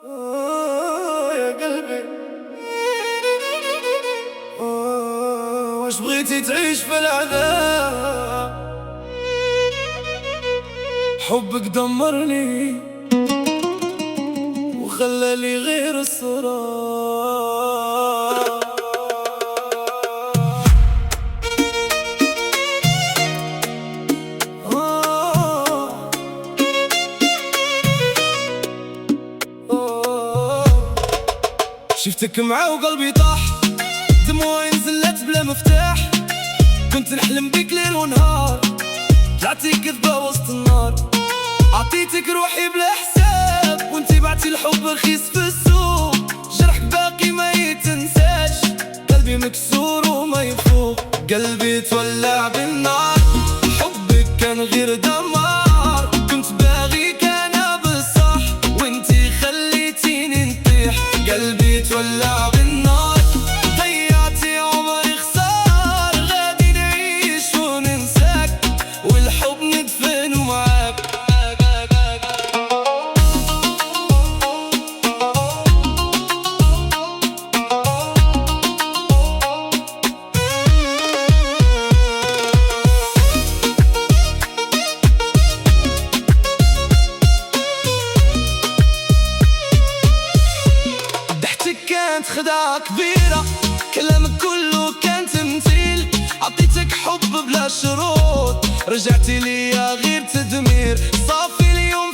يا قلبي واش بغيتي تعيش في العذاب؟ حبك دمرني وخلالي غير السراب. شفتك معاه وقلبي طاح، دموعي نزلت بلا مفتاح. كنت نحلم بيك ليل ونهار، طلعتي كذبة وسط النار. عطيتك روحي بلا حساب، وانتي بعتي الحب رخيص في السوق. جرحك باقي ما يتنساش، قلبي مكسور وما يفوق. قلبي تولع بالنار، حبك كان غير دمار. كنت باغيك انا بالصح، وانتي خليتيني نطيح. قلبي تولع بالنار، ضيعتي عمري خسار. غادي نعيش وننساك، والحب ندفن معاك. كانت خدعة كبيرة، كلامك كله كان تمثيل. عطيتك حب بلا شروط، رجعتي ليا غير تدمير. صافي اليوم